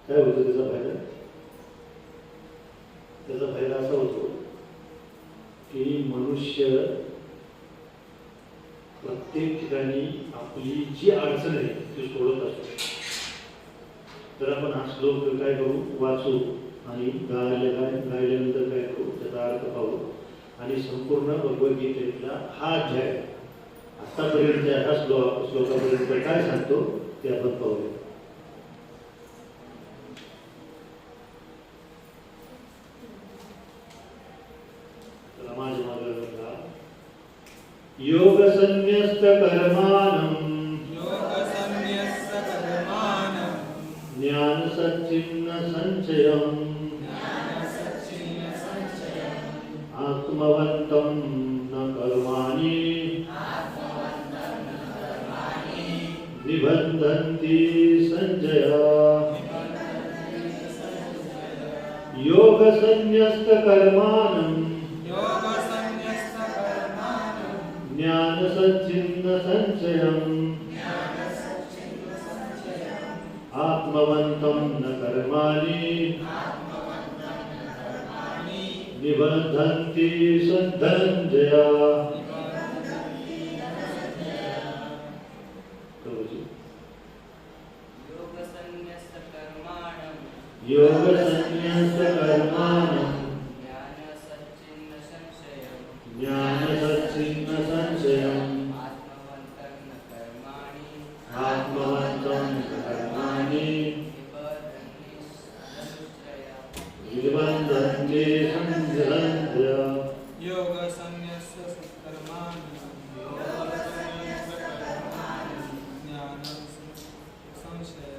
काय होतं त्याचा फायदा? त्याचा फायदा असा होतो की मनुष्य प्रत्येक ठिकाणी आपली जी अडचण आहे ती सोडत असतो. तर आपण हा श्लोक काय करू, वाचू आणि गायल्यानंतर काय करू, त्याचा अर्थ पाहू आणि संपूर्ण भगवद्गीतेतला हा अध्याय आतापर्यंत ह्या श्लोकापर्यंत काय सांगतो ते आपण पाहूया. योग संन्यस्त कर्माणं ज्ञान सच्चिन्न संचयम् आत्मवन्तं न कर्माणि निबन्धन्ति संजय. योग संन्यस्त कर्माणं ज्ञान सच्चिन्न संचयम् आत्मवन्तं न कर्माणि निबध्नन्ति संजय. योग संन्यस्त कर्माणं ज्ञान सच्चिन्न संशयम् आत्मवन्तं न कर्माणि निबध्नन्ति संजय. योग संन्यस्त कर्माणि ज्ञान संशय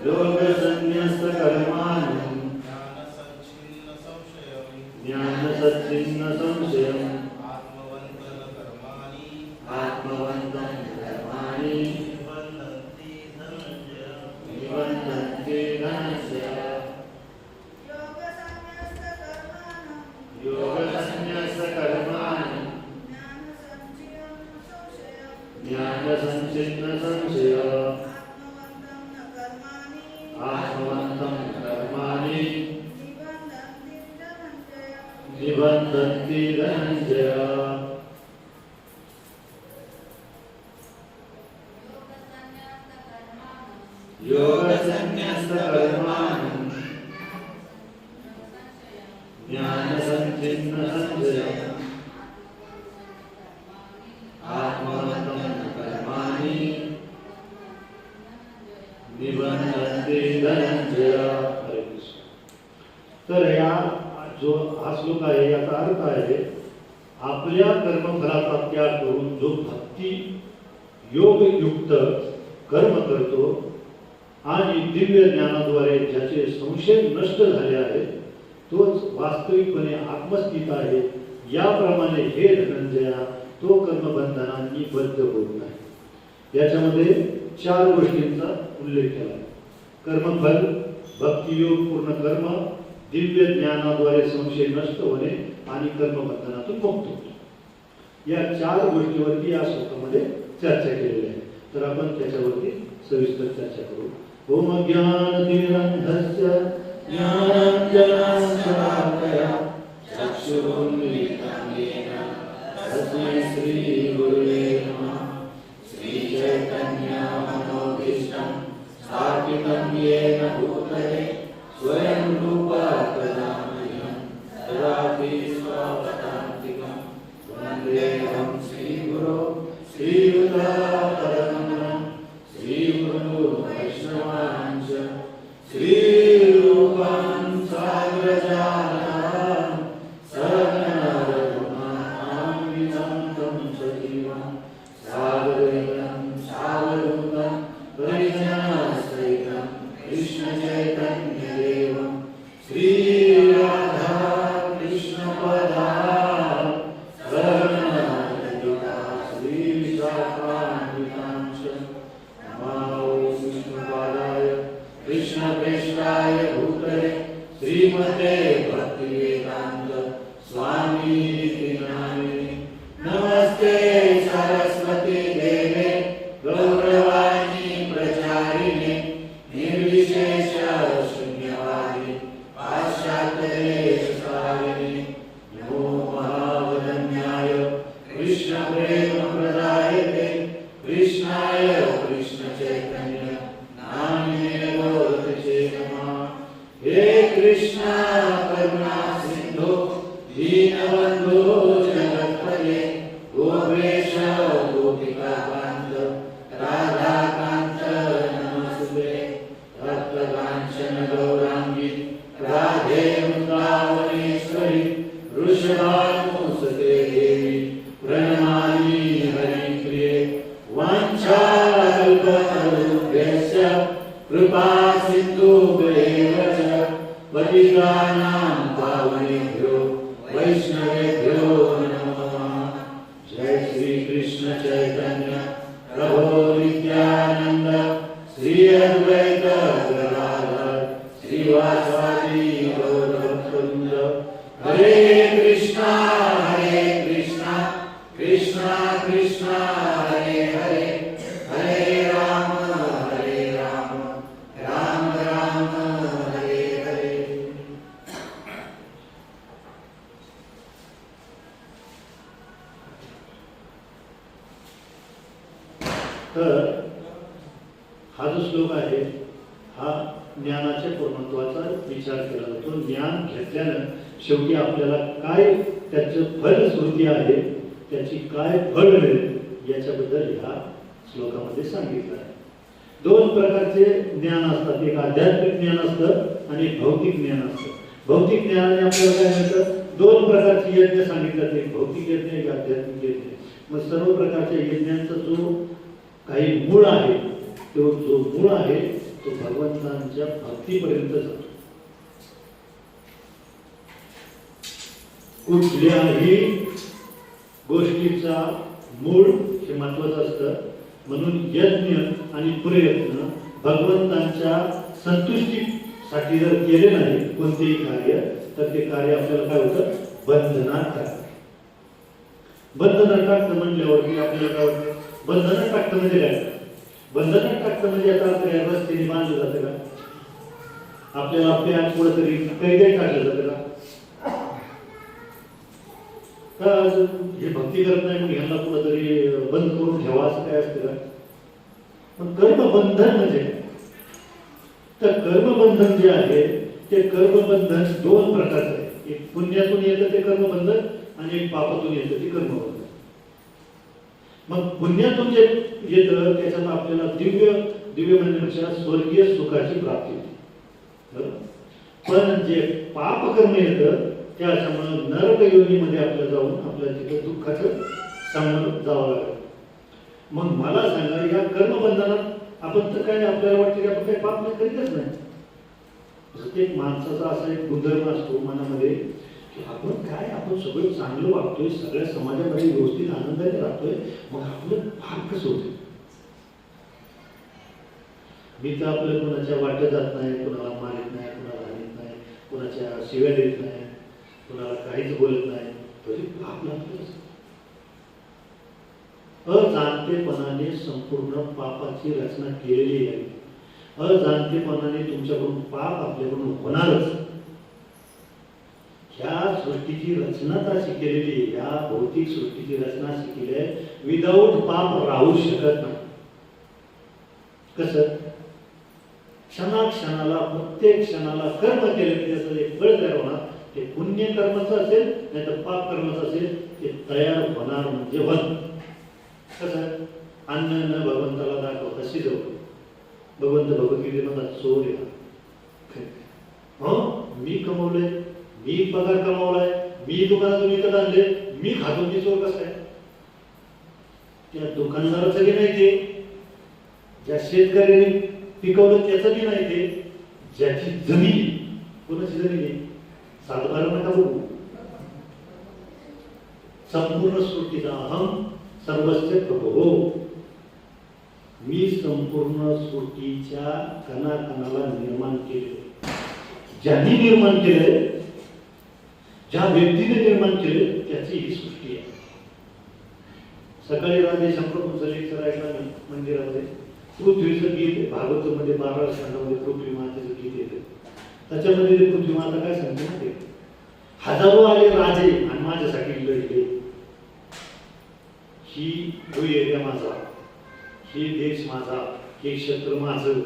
योग संन्यस्त कर्माणं ज्ञान सच्चिन्न संशयम् आत्मवन्तं कर्माणि निबध्नन्ति धनञ्जय. योग संन्यस्त कर्माणि ज्ञान सच्चिन्न संशयम् आत्मवन्तं कर्माणि निबध्नन्ति धनञ्जय. योग संन्यस्त कर्माणि ज्ञान सच्चिन्न संशयम् आत्मवन्तं कर्माणि निबध्नन्ति धनञ्जय. हरे कृष्ण. तर या जो हा श्लोक आहे याचा अर्थ आहे आपल्या कर्मफलाचा त्याग करून जो भक्ती योगयुक्त कर्म करतो आणि दिव्य ज्ञानाद्वारे ज्याचे संशय नष्ट झाले आहेत तोच वास्तविकपणे आत्मस्थित आहे. याप्रमाणे हे धनंजया तो कर्मबंधनांनी बद्ध होत नाही. याच्यामध्ये 4 गोष्टींचा उल्लेख केला. कर्मफल, भक्तियोग पूर्ण कर्म, दिव्य ज्ञानाद्वारे संशय नष्ट होणे आणि कर्मबंधनातून मुक्त होणे. या 4 गोष्टीवरती या श्लोकामध्ये चर्चा केलेली आहे. तर आपण त्याच्यावरती सविस्तर चर्चा करू. ओम ज्ञानतिमिरन्धस्य ज्ञानाञ्जनं शलाकया चक्षुरुन्मीलितं येन तस्मै श्रीगुरुवे नमः. श्रीचैतन्यमनोभीष्टं स्थापितं येन भूतले स्वयं रूपा तदा मह्यं ददाति स्वपदान्तिकं. वन्देऽहं श्रीगुरो श्रीयुतापदकमलं श्रीगुरो वैष्णवांश्च श्रीरूपां साग्रजातं सहगणा रघुनाथान्वितं तं सजीवं सागरं सावधूतं परिजनसहितं कृष्णचैतन्यदेवं श्रीराधा कृष्णपदा सहगणा ललिता श्रीविशाखान्वितांश्च नमो विष्णुपादाय श्रीमते भक्तिवेदांत स्वामी नामिने। नमस्ते सरस्वती देवे गौरवाणी प्रचारिणे निर्विशेष शून्यवादी पाश्चात्यदेशकारिणे। नमो महावदन्याय कृष्ण प्रेम प्रदायते कृष्णाय कृष्ण चैतन्य नामिने गौरते नमः। हे कृष्णा करुणा सिंधु दीनबंधु जगत्पते गोपेश गोपिकाकांत राधाकांत नमस्ते। तप्तकांचन गौरांगी राधे वृंदावनेश्वरी वृषभानुसुते देवी प्रणमामि हरिप्रिये। वाञ्छाकल्पतरुभ्यश्च कृपा सिन्धुभ्येव च पतितानां पावनेभ्यो वैष्णवेभ्यो नमो नमः। जय श्री कृष्ण चैतन्य प्रभो नित्यानंद श्री अद्वैत गदाधर श्रीवासादि गौरभक्तवृंद। हरे कृष्णा कृष्णा कृष्णा हरे हरे हरे राम राम राम हरे हरे। तर हा जो श्लोक आहे हा ज्ञानाच्या पूर्णत्वाचा विचार केला जातो। ज्ञान घेतल्यानं शेवटी आपल्याला काय त्याचं फलश्रुती आहे, त्याची काय फळ मिळेल याच्याबद्दल ह्या श्लोकामध्ये सांगितलं आहे। दोन प्रकारचे ज्ञान असतात, एक आध्यात्मिक ज्ञान असतं आणि एक भौतिक ज्ञान असतं। भौतिक ज्ञानाने आपल्याला काय मिळतं, दोन प्रकारचे यज्ञ सांगितलं, एक भौतिक यज्ञ एक आध्यात्मिक यज्ञ। मग सर्व प्रकारच्या यज्ञांचा जो काही मूळ आहे तो जो मूळ आहे तो भगवंतांच्या भक्तीपर्यंत जातो। कुठल्याही गोष्टीचा मूळ हे महत्वाचं असतं, म्हणून यज्ञ आणि प्रयत्न भगवंतांच्या संतुष्टीसाठी जर केले नाही कोणतेही कार्य, तर ते कार्य आपल्याला काय होतं, बंधनात टाकतं। बंधनात टाकतं म्हणल्यावरती आपल्याला काय होतं, बंधनात टाकतं म्हणजे काय, बंधनात टाकतं म्हणजे आता आपल्या रस्त्याने बांधलं जातं का, आपल्याला आपल्या कुठेतरी कैदेत टाकलं जातं का, हे भक्ती करत नाही मग ह्यांना कुठेतरी बंद करून ठेवा असं काय असतं का। पण कर्मबंधन म्हणजे तर कर्मबंधन जे आहे ते कर्मबंधन दोन प्रकारचं आहे, एक पुण्यातून येतं ते कर्मबंधन आणि एक पापातून येतं ते कर्मबंधन। मग पुण्यातून जे येतं त्याच्यात आपल्याला दिव्य म्हणण्यापेक्षा स्वर्गीय सुखाची प्राप्ती होते। पण जे पाप कर्म येतं त्याच्यामुळे नरक योनीमध्ये आपल्याला जाऊन आपल्याला तिथे दुःखाचं सामोरं जावं लागेल। मग मला सांगा, या कर्मबंधनात आपण तर काय आपल्याला वाटतं की आपण काही पाप करीतच नाही। एक माणसाचा असा एक गुणधर्म असतो मनामध्ये की आपण सगळं चांगलं वागतोय, सगळ्या समाजामध्ये व्यवस्थित आनंदाने राहतोय, मग आपलं पाप कसं होतं। मी तर आपलं कोणाच्या वाट्यात जात नाही, कोणाला मारित नाही, कोणाला हानीत नाही, कोणाच्या शिव्या देत नाही, कोणाला काहीच बोलत नाही, तरी पाप लागतं। अजाणतेपणाने संपूर्ण पापाची रचना केलेली आहे। अजाणतेपणाने तुमच्याकडून पाप आपल्याकडून होणारच। ह्या सृष्टीची रचना अशी केलेली आहे, या भौतिक सृष्टीची रचना अशी केली आहे, विदाऊट पाप राहू शकत नाही। कसं, क्षणाक्षणाला प्रत्येक क्षणाला कर्म केलं की त्याचं एक फळ तयार होणार, ते पुण्य कर्माचं असेल नाही तर पाप कर्माचं असेल, ते तयार होणार म्हणजे वन। कसं, अन्न न भगवंताला दाखवता शिजवलं, भगवंत भगवद्गीतेमध्ये चोर आहे, हो मी कमवलंय, मी पगार कमावलाय, मी दुकानातून विकत आणले, मी खातो, मी चोर कसा आहे। त्या दुकानदाराचं बी नाही ते, ज्या शेतकऱ्याने पिकवलं त्याचं बी नाही ते, ज्याची जमीन, कोणाची जमीन आहे, सातबारा नका बघू, संपूर्ण सृष्टीचा अहम सर्वस्व प्रभो, मी संपूर्ण सृष्टीच्या कणाकणाला निर्माण केले, ज्यांनी निर्माण केलंय, ज्या व्यक्तीने निर्माण केले त्याची ही सृष्टी आहे. सकाळी राधे शंकर लेक्चर ऐकला मी मंदिरामध्ये. पृथ्वीचं गीत भागवतामध्ये 12 स्कंदामध्ये पृथ्वी मातेचं गीत येतं. त्याच्यामध्ये पृथ्वी माता काय सांगते ना, ते हजारो आले राजे आणि माझ्यासाठी लढले. ही एरिया माझा, ही देश माझा, हे क्षेत्र माझं,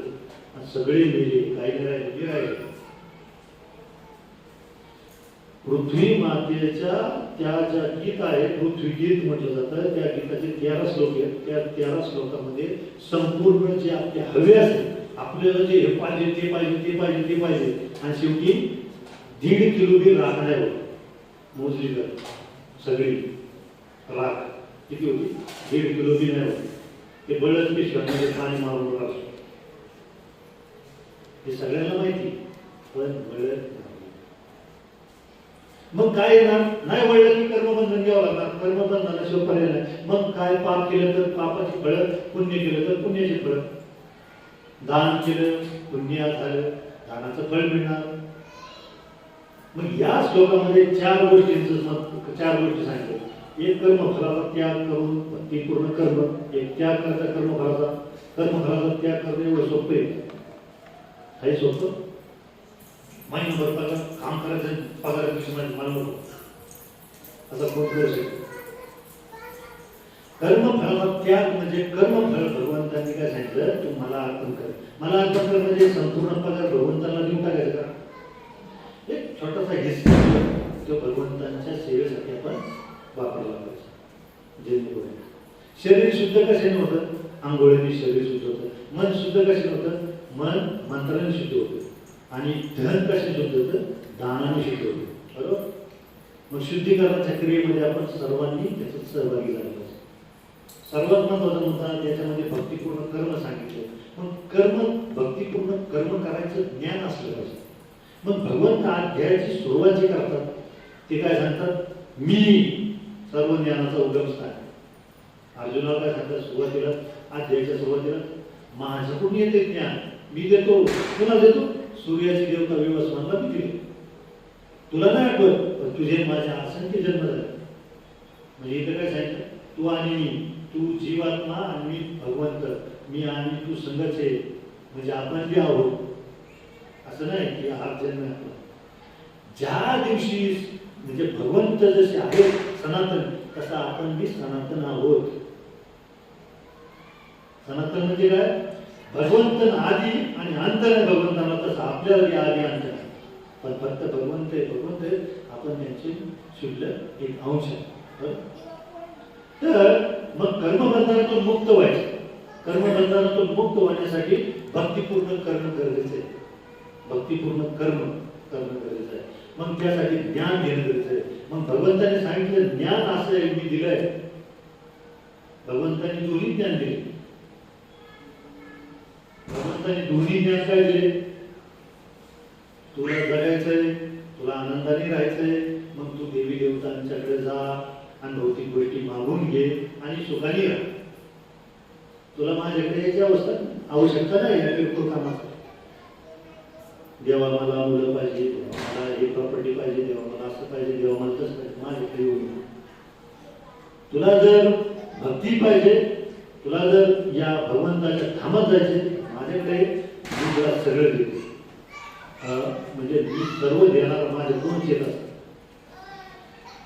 आणि सगळे मेले, काही नाही राहिले. पृथ्वी मातेच्या त्या ज्या गीत आहे, पृथ्वी गीत म्हटलं जातं, त्या गीताचे 13 श्लोक आहेत. त्या 13 श्लोकामध्ये संपूर्ण जे आपले हवे असेल, आपल्याला जे हे पाहिजे ते पाहिजे ते पाहिजे ते पाहिजे, आणि शेवटी 1.5 किलो बी राख नाही होत. मोजली तर सगळी राख किती होती? 1.5 किलो बी नाही होती. ते बळच पिशव्यांमध्ये पाणी मारून राहतो, हे सगळ्यांना माहिती, पण बळत. मग काय येणार? नाही वळलं की कर्मबंधन घ्यावं लागणार. कर्मबंधनाशिवाय पर्याय नाही. मग काय? पाप केलं तर पापाची फळं, पुण्य केलं तर पुण्याची फळं. दान केलं, पुण्य झालं, दानाचं फळ मिळणार. मग या श्लोकामध्ये 4 गोष्टींचं मत, 4 गोष्टी सांगितल्या. एक कर्मफलाचा त्याग करून भक्तिपूर्ण कर्म, एक त्याग करता कर्मफलाचा, कर्मफलाचा त्याग करणं एवढं सोपं आहे. हे सोपं? महिनाभर पगार काम करायचं, पगारापेक्षा मला नको असं कोण करू शकतो? कर्मफलाचा त्याग म्हणजे कर्मफळ भगवंतांनी काय सांगितलं, तू मला अर्पण कर. मला अर्पण कर म्हणजे संपूर्ण पगार भगवंतांना देऊन टाकायचं का? एक छोटासा हिस्सा तो भगवंतांच्या सेवेसाठी आपण वापरला पाहिजे. जेणेकरून शरीर शुद्ध कशाने होतं? आंघोळीने शरीर शुद्ध होतं. मन शुद्ध कशाने होतं? मन मंत्राने शुद्ध होतं. आणि धन कशाने शुद्ध होतं? दानाने शुद्ध होतं. बरोबर? मग शुद्धीकरणाच्या क्रियेमध्ये आपण सर्वांनी त्याच्यात सहभागी झाला पाहिजे. सर्वात महत्वाचा मुद्दा त्याच्यामध्ये भक्तिपूर्ण कर्म सांगितलं. मग कर्म, भक्तिपूर्ण कर्म करायचं ज्ञान असलं पाहिजे. मग भगवंत अध्यायाची सुरुवात जी करतात ते काय सांगतात? मी सर्व ज्ञानाचा उगमस्थान. अर्जुनाला काय सांगतात सुरुवातीला, अध्यायाच्या सुरुवातीला? माझ्याकडून येते ज्ञान, मी देतो. कुणा देतो? सूर्याची देवता विवस्वानला मी दिली. तुला नाही आठवत, पण तुझे माझ्या असंख्य जन्म झाले. म्हणजे इथं काय सांगितलं? तू आणि मी, तू जीवात्मा आणि मी भगवंत, मी आणि तू संघच आहे. म्हणजे आपण बी आहोत. असं नाही की हा जन्म आहे आपला. ज्या दिवशी म्हणजे भगवंत जसे आहेत सनातन, तसा आपण बी सनातन आहोत. सनातन म्हणजे काय? भगवंत आधी आणि अंत नाही भगवंताला, तसं आपल्याला बी आधी अंत आहे. पण फक्त भगवंत आहे, भगवंत आहे, आपण त्यांचे शुद्ध एक अंश आहे. तर मग कर्मबंधनातून मुक्त व्हायचं. कर्मबंधनातून मुक्त होण्यासाठी भक्तिपूर्ण कर्म गरजेचं आहे. भक्तिपूर्ण कर्म करणं गरजेचं आहे. मग त्यासाठी ज्ञान घेणं गरजेचं आहे. मग भगवंताने सांगितलं ज्ञान असं आहे, मी दिलंय. भगवंताने दोन्ही ज्ञान दिले. भगवंताने दोन्ही ज्ञान काय दिले? तुला जगायचंय, तुला आनंदाने राहायचंय, मग तू देवी देवतांच्याकडे जा आणि भौतिक गोष्टी मागून घे आणि सुखाने राहा. तुला माझ्याकडे यायची आवश्यकता नाही या किरकोळ कामाचं. देवा मला मुलं पाहिजे, मला हे प्रॉपर्टी पाहिजे, देवा मला असं पाहिजे, देवा मला तसं पाहिजे, माझ्याकडे येऊ नये. तुला जर भक्ती पाहिजे, तुला जर या भगवंताच्या धामात जायचे, माझ्याकडे मी तुला सगळं देतो. म्हणजे मी सर्व देणार, माझ्याकडूनच येत असतं.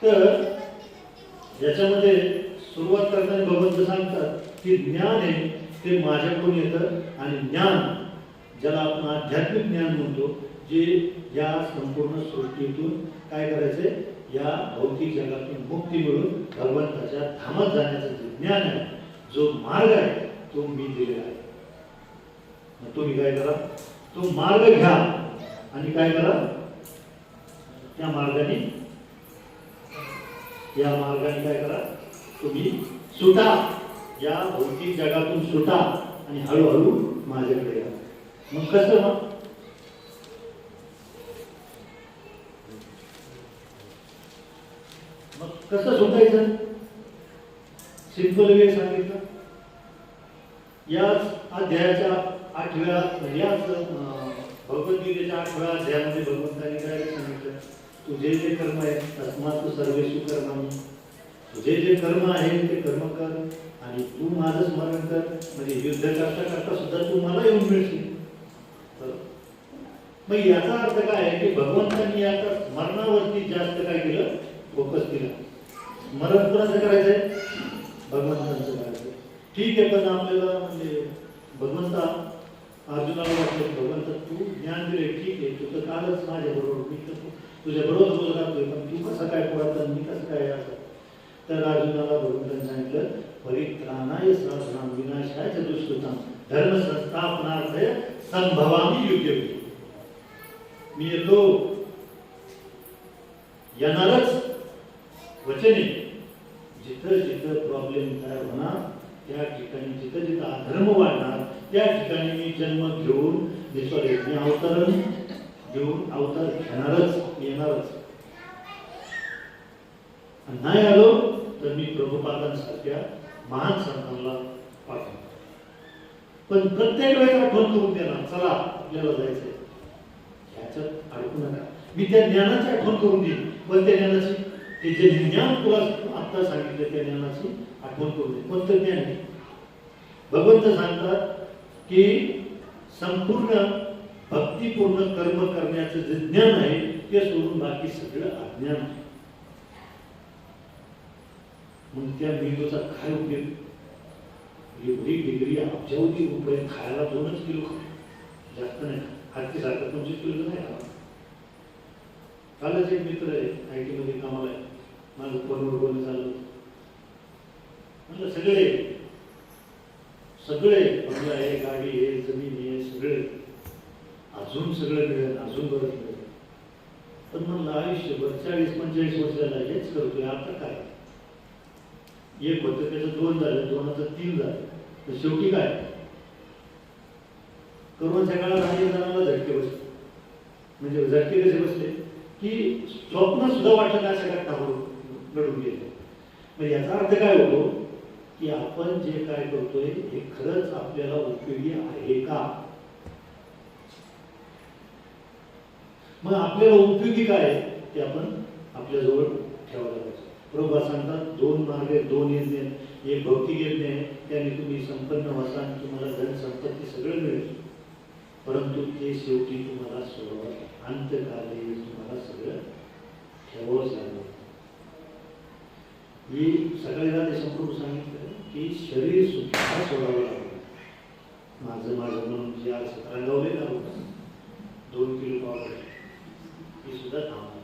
तर याच्यामध्ये सुरुवात करताना भगवंत सांगतात की ज्ञान आहे ते माझ्याकडून येतं. आणि ज्ञान ज्याला आपण आध्यात्मिक ज्ञान म्हणतो, जे या संपूर्ण सृष्टीतून काय करायचंय, या भौतिक जगातून मुक्ती मिळून भगवंताच्या धामात जाण्याचं जे ज्ञान आहे, जो मार्ग आहे, तो मी दिलेला आहे. मग तुम्ही काय करा? तो मार्ग घ्या आणि काय करा? त्या मार्गाने काय करा? तुम्ही सुटा, या भौतिक जगातून सुटा आणि हळूहळू माझ्याकडे या. मग कसं? मग कसं सुटायचं? सिंपल वे सांगितलं. याच अध्यायाच्या 8व्या याच भगवद्गीतेच्या 8व्या अध्यायामध्ये भगवंतांनी काय सांगितलं, तुझे जे कर्म आहेत तस्मात् सर्वेषु कर्माणि, तुझे जे कर्म आहे ते कर्म कर आणि तू माझं स्मरण कर, म्हणजे युद्ध करता करता सुद्धा तू मला येऊन मिळशील. मग याचा अर्थ काय आहे की भगवंतांनी आता स्मरणावरती जास्त काय केलं, फोकस केला. स्मरण कोणाचं करायचंय, भगवंतांचं करायचं. ठीक आहे, पण आपल्याला म्हणजे भगवंता अर्जुनाला वाटलं भगवंता तू ज्ञान दिले, ठीक आहे, तू तर कालच माझ्या बरोबर, मी तर तुझ्या बरोबर रोज राहतोय, पण तू कसं काय पुरातन, मी कसं काय असं. तर अर्जुनाला भगवंतांनी सांगितलं, परित्राणाय साधनां विनाशाय च दुष्कृतां धर्म संस्थापनार्थाय संभवामि युगे. मी येतो, येणारच वचने, जिथं जिथं प्रॉब्लेम तयार होणार त्या ठिकाणी, जिथं जिथं अधर्म वाढणार त्या ठिकाणी मी जन्म घेऊन मी अवतरण घेऊन अवतार घेणारच, येणारच. नाही आलो तर मी प्रभुपादांसारख्या महान संतांना पाठवतो. पण प्रत्येक वेळेस आठवण करून देणार, चला आपल्याला जायचंय, ह्याच्यात अडकू नका. मी त्या ज्ञानाची आठवण करून देईन, पण त्या ज्ञानाची, ते जे ज्ञान तुला आता सांगितलं त्या ज्ञानाची आठवण करून देईन. कोणतं ज्ञान आहे? भगवंत सांगतात की संपूर्ण भक्तिपूर्ण कर्म करण्याचं जे ज्ञान आहे ते सोडून बाकी सगळं अज्ञान आहे. मग त्या मेंदूचा काय उपयोग? एवढी डिग्री अब्जावधी रुपये खायला 2च किलो, जास्त नाही. हाती सारखं 25 किलो नाही खावा. कालच एक मित्र आहे IT मध्ये कामाला आहे, माझं फोनवर बोलणं झालं, म्हणलं सगळे बंगला आहे, गाडी आहे, जमीन आहे, सगळे अजून सगळं मिळेल, अजून बरंच मिळेल. पण म्हणलं आयुष्यभर 40-45 वर्षाला हेच करतोय, आता काय? एक होतं त्याचं 2 झालं, 2चं 3 झालं, तर शेवटी काय? करोनाच्या काळात अनेक जणांना झटके बसले. म्हणजे झटके कसे बसले की स्वप्न सुद्धा वाटलं नाही अशा घटना घडून गेले. मग याचा अर्थ काय होतो की आपण जे काय करतोय हे खरंच आपल्याला उपयोगी आहे का? मग आपल्याला उपयोगी काय आहे ते आपण आपल्याजवळ ठेवायला पाहिजे. प्रभू सांगतात 2 मार्ग, 2 यज्ञ. एक भौतिक यज्ञ आहे, त्याने तुम्ही संपन्न व्हाल, तुम्हाला धन संपत्ती सगळं मिळेल, परंतु ते शेवटी तुम्हाला सोडवा, अंतकाली तुम्हाला सगळं ठेवावंच लागेल. ही सगळ्याला देशप्रभू सांगितलं की शरीर सुद्धा सोडावं लागेल. माझं म्हणून जे आज रंगवले ना 2 किलो पावडर ही सुद्धा थांबणार.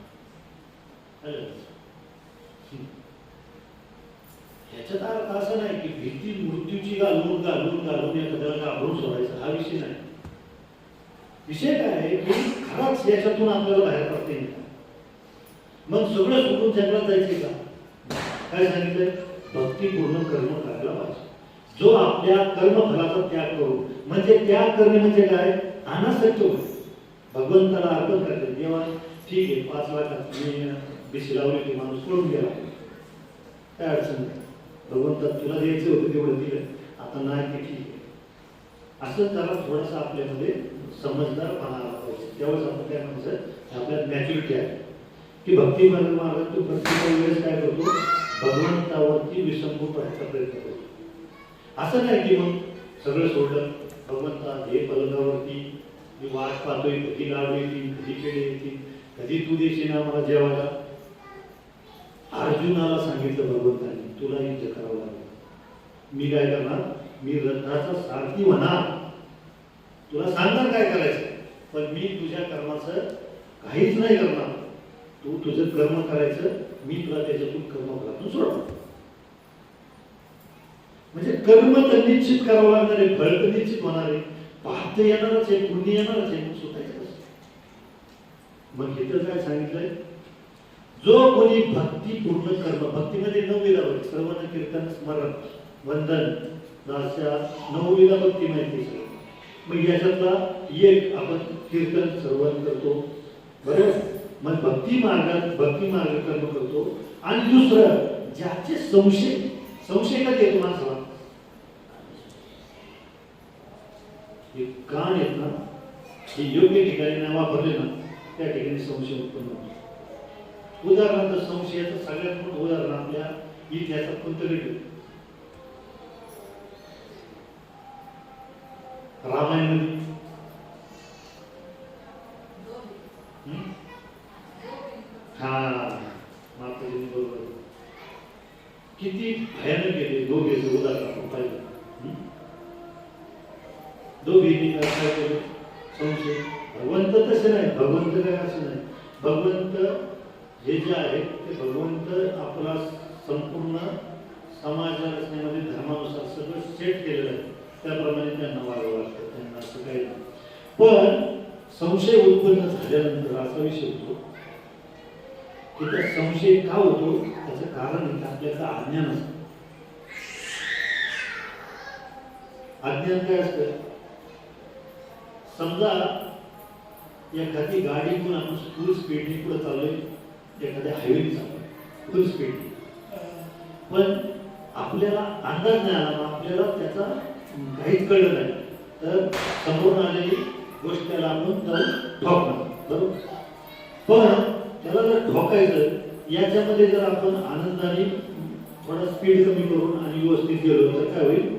ह्याच्यात अर्थ असं नाही की भीती मृत्यूची घालून एखाद्याला घाबरून सोडायचं, हा विषय नाही. विषय काय आहे की खराच याच्यातून आपल्याला बाहेर पडता येईल. मग सगळं सोडून जंगलात जायचे का? काय सांगितलंय? भक्तीपूर्ण कर्म करायला पाहिजे. जो आपल्या कर्मफलाचा त्याग करू, म्हणजे त्याग करणे म्हणजे काय? अनासक्त होय, भगवंताला अर्पण करते. देवा ठीक आहे, 5 लाखात मी बिशी लावली की माणूस पळून गेला, काय अडचण नाही, भगवंता तुला द्यायचं होतं तेवढं दिलं, आता नाही ते ठीक आहे. असं जरा थोडासा आपल्यामध्ये समजदारपणा आला पाहिजे. तेव्हाच आपण काय म्हणायचं, आपल्यात मॅच्युरिटी आहे की भक्ती मार्ग तू प्रत्येक वेळेस काय करतो, भगवंतावरती विसंबून राहायचा प्रयत्न करतो. असं नाही की मग सगळं सोडलं, भगवंता हे पलंगावरती मी वाट पाहतोय, कधी लावली येतील, कधी पेढे येतील, कधी तू देशील आम्हाला जेवायला. अर्जुनाला सांगितलं भगवंतांनी, तुला युद्ध करावं लागेल, मी काय करणार, मी रथाचा सारथी होणार, तुला सांगणार काय करायचं, पण मी तुझ्या कर्माचं काहीच नाही करणार. तू तुझं कर्म करायचं, मी तुला त्याच्यातून कर्मफलातून सोडणार. म्हणजे कर्म तर निश्चित करावं लागणार आहे, फळ तर निश्चित होणार आहे, पाप तर येणारच आहे, पुण्य येणारच आहे, सुटायचं कसं? मग इथं काय सांगितलंय, जो कोणी भक्तीपूर्ण कर्म, भक्तीमध्ये 9 विधा होते, श्रवण, कीर्तन, स्मरण, वंदन, अशा 9 विधा भक्ती माहिती आहे. मग याच्यातला एक आपण कीर्तन श्रवण करतो, बरोबर. मग भक्ती मार्ग कर्म करतो. आणि दुसरं, ज्याचे संशय कधी येतो माणसाला, हे कान आहेत ना, हे योग्य ठिकाणी नाही वापरले ना त्या ठिकाणी संशय उत्पन्न होतो. उदाहरणार्थ संशयाचं सगळ्यात मोठं उदाहरण आपल्या इतिहासात कोणतं भेटलं? रामायणामध्ये हा माताजींनी बरोबर किती भयानक गेले दोघेचं उदाहरण आपण पाहिलं. दोघेंनी काय केलं? संशय. भगवंत तसे नाही, भगवंत काय असं नाही. भगवंत हे जे आहे ते भगवंत आपला संपूर्ण समाज रचनेमध्ये धर्मानुसार सगळं सेट केलेलं आहे, त्याप्रमाणे त्यांना वागावं लागतं, त्यांना असं काही नाही. पण संशय उत्पन्न झाल्यानंतर असा विषय होतो की त्या संशय का होतो त्याचं कारण आहे आपल्याचं अज्ञान असतं. अज्ञान काय असतं? समजा एखादी गाडी घेऊन आपण फुल स्पीडने पुढे चाललोय, एखाद्या हायवे चाललोय फुल स्पीडने, पण आपल्याला अंदाज नाही आला, आपल्याला त्याचा काहीच कळलं नाही, तर समोरून आलेली गोष्ट त्याला आपण ठोकणार, बरोबर. पण त्याला जर ठोकायचं याच्यामध्ये जर आपण आनंदाने थोडा स्पीड कमी करून आणि व्यवस्थित गेलो तर काय होईल?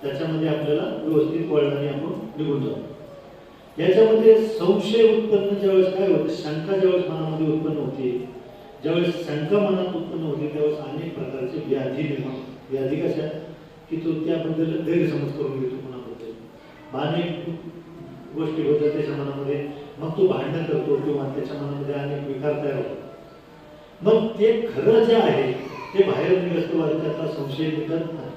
त्याच्यामध्ये आपल्याला व्यवस्थित वळणाने आपण निघून जाऊ. याच्यामध्ये संशय उत्पन्न ज्यावेळेस काय होते, शंका ज्यावेळेस मनामध्ये उत्पन्न होते, ज्यावेळेस शंका मनात उत्पन्न होते त्यावेळेस अनेक प्रकारचे व्याधी निर्माण. व्याधी कशा की तो त्याबद्दल गैरसमज करून घेतो मनाबद्दल, अनेक गोष्टी होतात त्याच्या मनामध्ये, मग तो भांडण करतो किंवा त्याच्या मनामध्ये अनेक विकार तयार होतात. मग ते खरं जे आहे ते बाहेर निघत त्याचा संशय निघत नाही.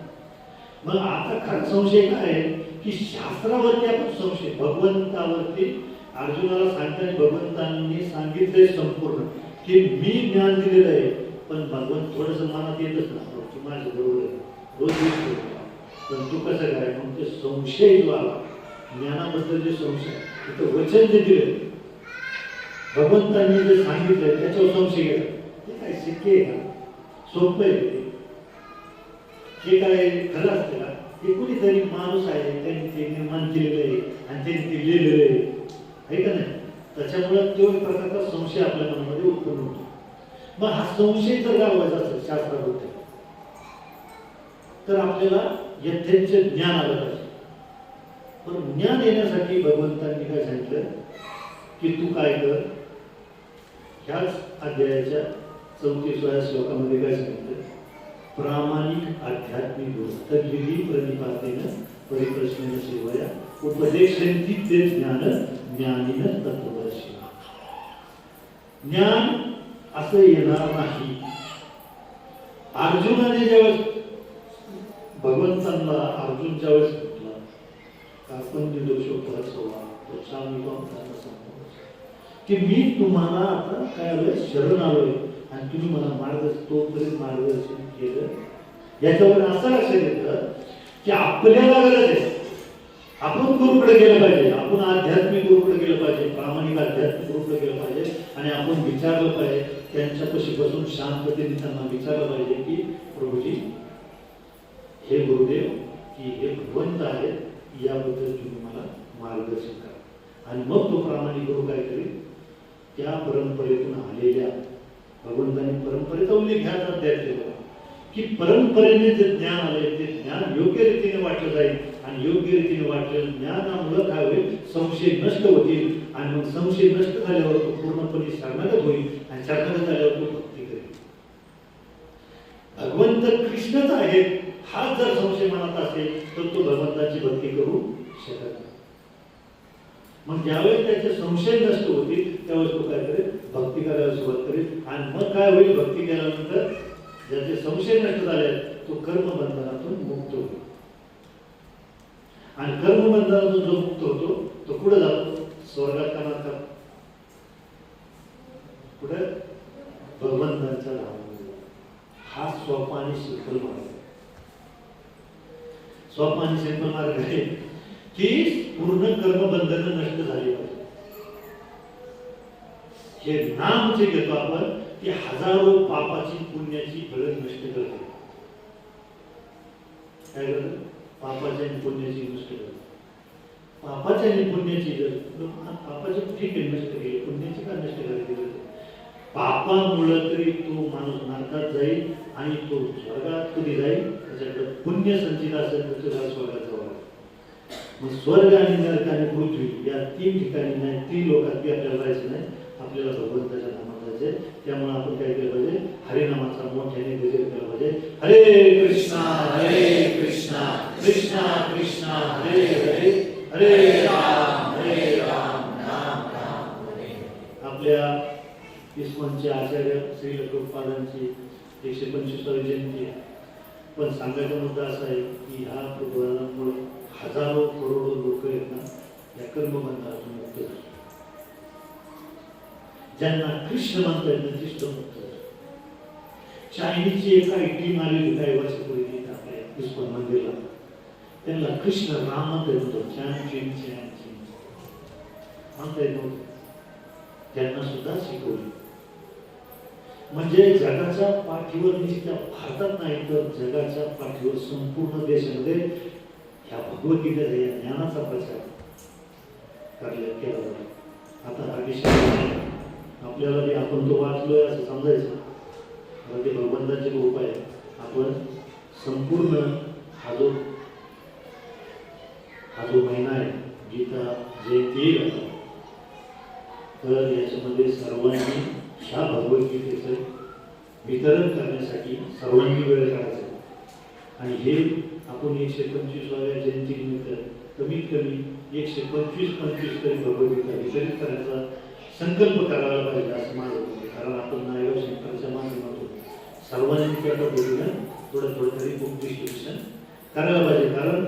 मग आता खरं संशय काय आहे की शास्त्रावरती आपण संशय, भगवंतावरती अर्जुनाला सांगताना भगवंतांनी सांगितलंय संपूर्ण की मी ज्ञान दिलेलं आहे, पण भगवंत थोडस मनात येतच ना की माझ्या बरोबर आहे, रोज पण तू कसं काय? मग ते संशय जो आला ज्ञानाबद्दल, जे संशय तिथं वचन जे दिले भगवंतांनी जे सांगितलंय त्याच्यावर संशय गेला. ते काय शक्य आहे का? सोपं आहे हे काय खरं असते का? हे कुणीतरी माणूस आहे त्यांनी ते निर्माण केलेलं आहे आणि त्यांनी ते लिहिलेलं आहे का नाही? त्याच्यामुळे तो एक प्रकारचा संशय आपल्या मनामध्ये उत्पन्न होतो. मग हा संशय जर घालवायचा असेल शास्त्राबद्दल तर आपल्याला यथेचे ज्ञान आलं पाहिजे. पण ज्ञान येण्यासाठी भगवंतांनी काय सांगितलं की तू काय कर, ह्याच अध्यायाच्या 34व्या श्लोकामध्ये काय सांगितलं? प्रामाणिक आध्यात्मिक तद्विधी प्रणिपातेन परिप्रश्नेन सेवया उपदेशयन्ति ते ज्ञान ज्ञानिन तत्त्वदर्शी. ज्ञान असं येणार नाही. अर्जुनाने ज्यावेळेस भगवंतांना अर्जुन ज्यावेळेस म्हटला आपण निर्दोषोपरसवा की मी तुम्हाला आता काय आलोय, शरण आलोय आणि तुम्ही मला मार्गदर्शन केलं. याच्यावर असं लक्षात येतं की आपल्याला गरज आहे, आपण गुरुकडे गेलं पाहिजे, आपण आध्यात्मिक गुरुकडे गेलं पाहिजे, प्रामाणिक आध्यात्मिक गुरुकडे गेलं पाहिजे आणि आपण विचारलं पाहिजे, त्यांच्यापाशी बसून शांततेने त्यांना विचारलं पाहिजे की प्रभूजी हे गुरुदेव की हे भगवंत आहे, याबद्दल तुम्ही मला मार्गदर्शन करा. आणि मग तो प्रामाणिक गुरु काय करेल? त्या परंपरेतून आलेल्या भगवंतांनी परंपरेचा उल्लेख ह्याच अध्यायात केला की परंपरेने जे ज्ञान आलंय ते ज्ञान योग्य रीतीने वाटलं जाईल आणि योग्य रीतीने वाटलेलं ज्ञानामुळे काय होईल? संशय नष्ट होतील आणि मग संशय नष्ट झाल्यावर तो पूर्णपणे शरणागत होईल आणि शरणागत झाल्यावर तो भक्ती करेल. भगवंत कृष्णच आहे हा जर संशय मनात असेल तर तो भगवंताची भक्ती करू शकत नाही. मग ज्यावेळेस त्याचे संशय नष्ट होतील त्यावेळेस तो काय करेल? भक्ती करायला सुरुवात करेल आणि मग काय होईल? भक्ती केल्यानंतर ज्याचे संशय नष्ट झाले तो कर्मबंधनातून मुक्त होतो आणि कर्मबंधनातून जो मुक्त होतो तो कुठे जातो? स्वर्गात का नरकात? कुठे? भगवंतांच्या धामामध्ये. हा सोपा आणि सिंपल मार्ग आहे. सोपा आणि सिंपल मार्ग आहे की पूर्ण कर्मबंधन नष्ट झाली पाहिजे. हे नाम जे घेतो आपण की हजारो पापाची पुण्याची फळं नष्ट करते. काय करत? पापाची आणि पुण्याची नष्ट करते. पापाची आणि पुण्याची जर पापाचे ठीक आहे नष्ट केले, पुण्याची का नष्ट करायची? पापामुळं तरी तो माणूस नरकात जाईल आणि तो स्वर्गात कधी जाईल, त्याच्याकडे पुण्य संचित असेल तर तो स्वर्गात जावा. मग स्वर्ग आणि नरक आणि पृथ्वी या 3 ठिकाणी नाही, 3 लोकात आपल्याला राहायचं नाही. आपल्याला भगवंताच्या नामात जायचे. त्यामुळे आपण काय केलं पाहिजे? हरिनामाचा मोठ्याने गजर केला पाहिजे. हरे कृष्णा कृष्णा कृष्णा हरे हरे, हरे राम राम राम हरे. आपल्या इस्कॉनचे आचार्य श्री प्रभुपादांची 125वी जयंती आहे. पण सांगायचा मुद्दा असा आहे की ह्या प्रबोधनामुळे हजारो करोडो लोक आहेत ना या कर्मबंधातून मुक्त झाले. ज्यांना कृष्ण म्हणता येत नाही कृष्ण मुक्त झाले. चायनीची एक काही टीम आलेली काही वर्षापूर्वी आपल्या इस्कॉन मंदिरला, त्यांना कृष्ण राम म्हणता येत नव्हतं. चॅन चिन म्हणता येत नव्हतं. त्यांना सुद्धा शिकवली. म्हणजे जगाच्या पाठीवर नुसत्या भारतात नाही तर जगाच्या पाठीवर संपूर्ण देशामध्ये ह्या भगवद्गीतेचा या ज्ञानाचा प्रचार केला जातो. आता हा विषय आपल्याला बी आपण तो वाचलोय असं समजायचं. ते भगवंताचे रूप आहे. आपण संपूर्ण हा जो महिना आहे गीता जयंती येईल, तर याच्यामध्ये सर्वांनी ह्या भगवद्गीतेचं वितरण करण्यासाठी सर्वांनी वेळ काढायचा. आणि हे आपण 125व्या जयंतीनिमित्त कमीत कमी 125 तरी भगवद्गीता वितरित करायचा संकल्प करायला पाहिजे असं माझं मत आहे. कारण आपण नायगाव सेंटरच्या माध्यमातून सर्वांनी त्या पद्धतीनं थोडं तरी बुक डिस्ट्रीब्युशन करायला पाहिजे. कारण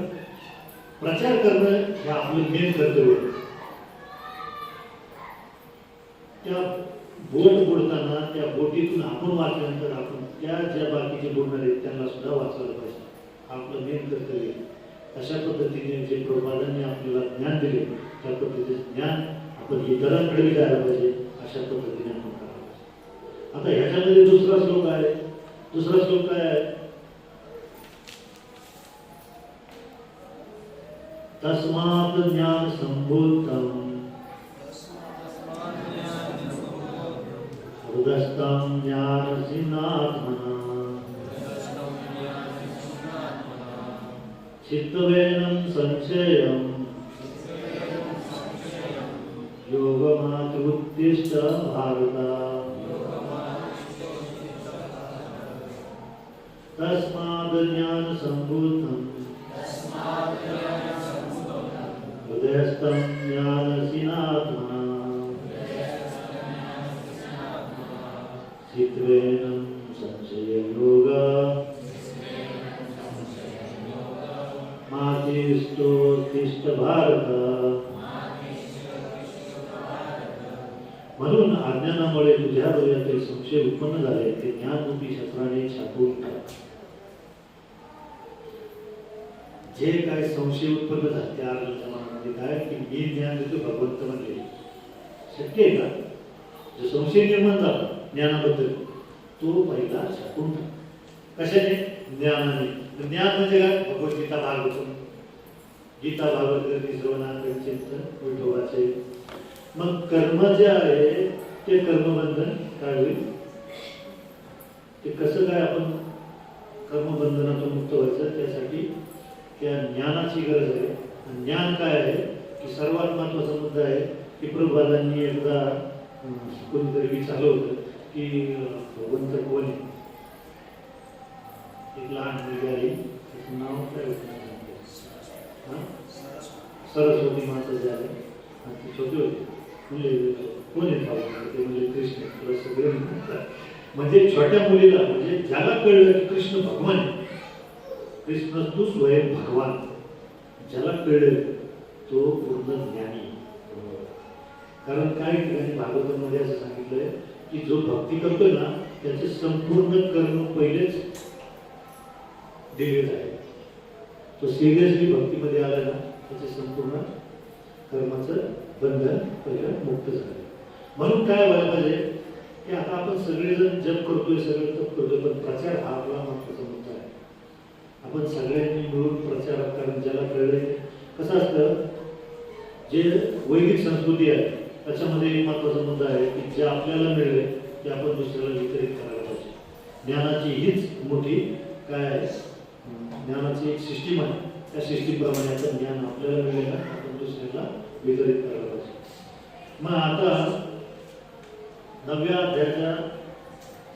प्रचार करणं हे आपलं मेन कर्तव्य आहे. त्या बोट बुडताना त्या बोटीतून आपण वाचल्यानंतर आपण त्या ज्या बाकीचे बुडणार आहेत त्यांना सुद्धा वाचवायला पाहिजे. आपलं मेन कर्तव्य. अशा पद्धतीने जे प्रभुपादांनी आपल्याला ज्ञान दिले त्या पद्धतीचे ज्ञान आपण इतरांकडे द्यायला पाहिजे. अशा पद्धतीने आपण करायला पाहिजे. आता ह्याच्यामध्ये दुसरा श्लोक आहे. दुसरा श्लोक काय आहे? तस्मात् ज्ञान संभूतम् हृदस्थं ज्ञानसिनात्मना चित्तवेनं संशयं योगमात्रुत्तिष्ठ भारत. तस्मात् ज्ञान संभूतं हृदयस्थं ज्ञानसिनात्मना चित्तवेनं संशययोगा मातिष्ठोत्तिष्ठ भारत. म्हणून अज्ञानामुळे तुझ्या हृदयातील संशय उत्पन्न झाले ते ज्ञानरूपी शस्त्राने छापून टाक. जे काय संशय उत्पन्न झाले त्या अर्जुनाच्या मनामध्ये काय की मी ज्ञान देतो भगवंत म्हणजे शक्य आहे का? जो संशय निर्माण झाला ज्ञानाबद्दल तो पहिला छापून टाक. कशाने? ज्ञानाने. ज्ञान म्हणजे काय? भगवद्गीता भागवत, गीता भागवत श्रवणाचे चिंतन विठोबाचे. मग कर्म जे आहे ते कर्मबंधन काय होईल? ते कसं काय आपण कर्मबंधनातून मुक्त व्हायचं? त्यासाठी त्या ज्ञानाची गरज आहे. ज्ञान काय आहे की सर्वात महत्वाचा मुद्दा आहे की प्रभुपादांनी एकदा कोणीतरी विचारलं होतं की भगवंत कोण आहे? एक लहान मुलगी आहे, त्याचं नाव काय होतं? सरस्वती माता जे आहे आणि ती छोटी होती. म्हणजे कोण आहे भगवंत? ते म्हणजे कृष्ण. तुला सगळे म्हणजे छोट्या मुलीला म्हणजे ज्याला कळलं की कृष्ण भगवान आहे, कृष्ण तू स्वयं भगवान, ज्याला कळलं तो पूर्ण ज्ञानी. कारण काही ठिकाणी भागवतामध्ये असं सांगितलंय की जो भक्ती करतोय ना त्याचे संपूर्ण कर्म पहिलेच दिलेलं आहे. तो सिरियसली भक्तीमध्ये आला ना त्याचे संपूर्ण कर्माचं बंधन पहिलं मुक्त झालं. म्हणून काय व्हायला पाहिजे की आता आपण सगळेजण जप करतोय, सगळं तप करतोय, पण प्रचार हा आपला महत्वाचा मुद्दा आहे. आपण सगळ्यांनी मिळून प्रचार. कारण ज्याला कळलंय कसं असतं जे वैदिक संस्कृती आहे त्याच्यामध्ये एक महत्त्वाचा मुद्दा आहे की जे आपल्याला मिळेल ते आपण दुसऱ्याला वितरित करायला पाहिजे. ज्ञानाची हीच मोठी काय आहे, ज्ञानाची एक सिस्टीम आहे. त्या सिस्टीमप्रमाणे आपण ज्ञान आपल्याला मिळेल आपण दुसऱ्याला वितरित करायला पाहिजे. मग आता 9व्या अध्यायाच्या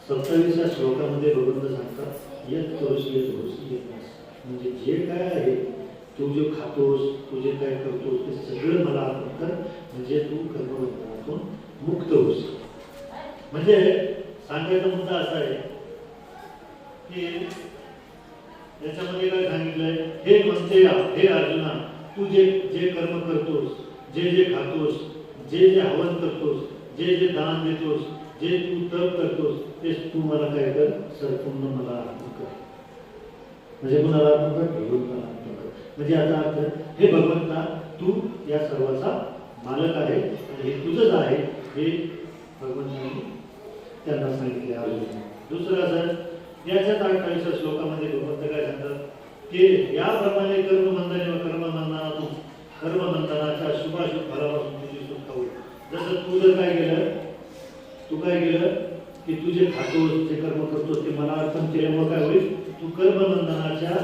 27व्या श्लोकामध्ये भगवंत सांगतात यत करोसी यत होसी यत नासी. म्हणजे जे काय आहे तू जे खातोस तू जे काय करतोस ते सगळं मला अर्पण कर, म्हणजे तू कर्मबंधनातून मुक्त होस. म्हणजे सांगायचा मुद्दा असा आहे की याच्यामध्ये काय सांगितलंय, हे म्हणते हे अर्जुना, तू जे जे कर्म करतोस, जे जे खातोस, जे जे हवन करतोस, जे जे दान देतोस, जे तू तप करतोस, ते तू मला काय कर, संपूर्ण मला अर्पण कर. म्हणजे कुणाला अर्पण कर, भगवंताला अर्पण कर. म्हणजे आता अर्थ हे भगवंता तू या सर्वाचा मालक आहे आणि हे तुझंच आहे हे भगवंतांनी त्यांना सांगितले अर्जुन. दुसरं असं याच्या 28व्या श्लोकामध्ये भगवंत काय सांगतात की याप्रमाणे कर्मबंधनाच्या शुभाशुभ फलापासून तुझी सुटका होईल. जसं तू जर काय केलं की तू जे खातोस जे कर्म करतोस ते मला अर्पण केल्यामुळे काय होईल, तू कर्मबंधनाच्या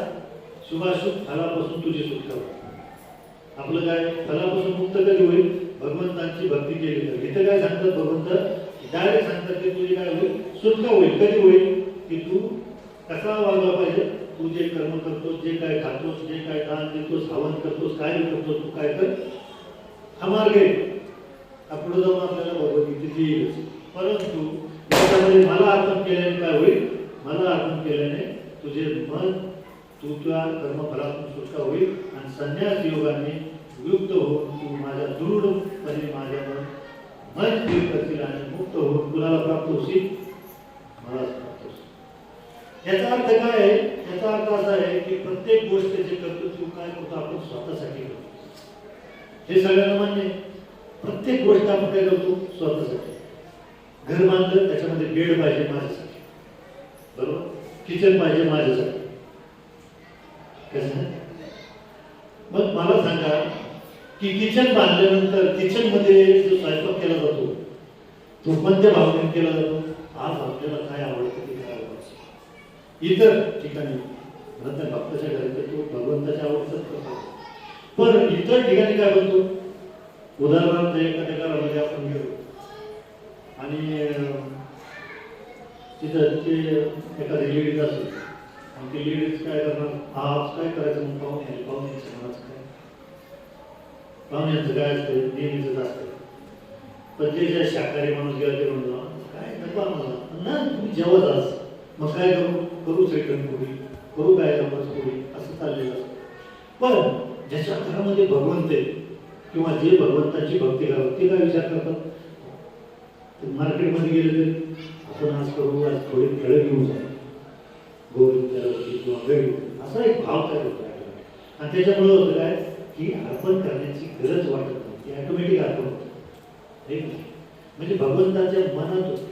शुभाशुभ फलापासून तुझी सुटका होईल. आपलं काय फलापासून मुक्त कधी होईल, भगवंतांची भक्ती केली तर. इथं काय सांगतात भगवंत, डायरेक्ट सांगतात की तुझी काय होईल, सुटका होईल. कधी होईल की तू कसा वागला पाहिजे, तू जे कर्म करतोस, जे काय खातोस, जे काय दान देतोस, हवन करतोस, काय करतोस, तू काय कर हा मार्ग आहे. पुढे जाऊन आपल्याला भगवद्गीतेत येईलच. परंतु याच्यामध्ये मला अर्पण केल्याने काय होईल, मला अर्पण केल्याने तुझे मन तुझ्या कर्मफलातून सुटका होईल आणि संन्यास योगाने युक्त होऊन तू माझ्या दृढपणे माझ्यावर मन स्थिर करशील आणि मुक्त होऊन कुणाला प्राप्त होशील, मला प्राप्त होशील. याचा अर्थ काय आहे, याचा अर्थ असा आहे की प्रत्येक गोष्ट जे करतो तू काय करतो, आपण स्वतःसाठी करतो. हे सगळ्यांना मान्य आहे. प्रत्येक गोष्ट आपण काय करतो स्वतःसाठी. घर बांधलं त्याच्यामध्ये बेड पाहिजे माझ्यासाठी, बरोबर, किचन पाहिजे माझ्यासाठी. कसं मग मला सांगा की किचन बांधल्यानंतर किचन मध्ये जो स्वयंपाक केला जातो तो कोणत्या भावनेने केला जातो, आज आपल्याला काय आवडतं ते करायला पाहिजे. इतर ठिकाणी नंतर भक्ताच्या घरी तो भगवंताच्या आवडतच करतो. पण इतर ठिकाणी काय बनतो, उदाहरणार्थ एखाद्या घरामध्ये आपण गेलो आणि तिथं ते एखादी लेडीज असेल आणि ती लेडीज काय करणार, आज काय करायचं मग पाहुण्याचं मनाचं काय, पाहुण्यांचं काय असतं नेहमीच असतं. पण जे ज्या शाकाहारी माणूस गेला ते म्हणतो काय नको मला ना, तुम्ही जेवत आज मग काय करू श्रीखंड पोळी करू, काय रमस पोळी असं चाललेलं असतं. पण ज्याच्या घरामध्ये भगवंत आहे किंवा जे भगवंताची भक्ती करतात ते काय विचार करतात, मार्केटमध्ये गेले तरी आपण आज करू, आज थोडी फळं घेऊन जाऊ, गोविंदावरती किंवा गडी, असा एक भाव तयार होतो. आणि त्याच्यामुळे होतं काय की अर्पण करण्याची गरज वाटत नाही, ती ऑटोमॅटिक अर्पण होतं. म्हणजे भगवंताच्या मनात होतं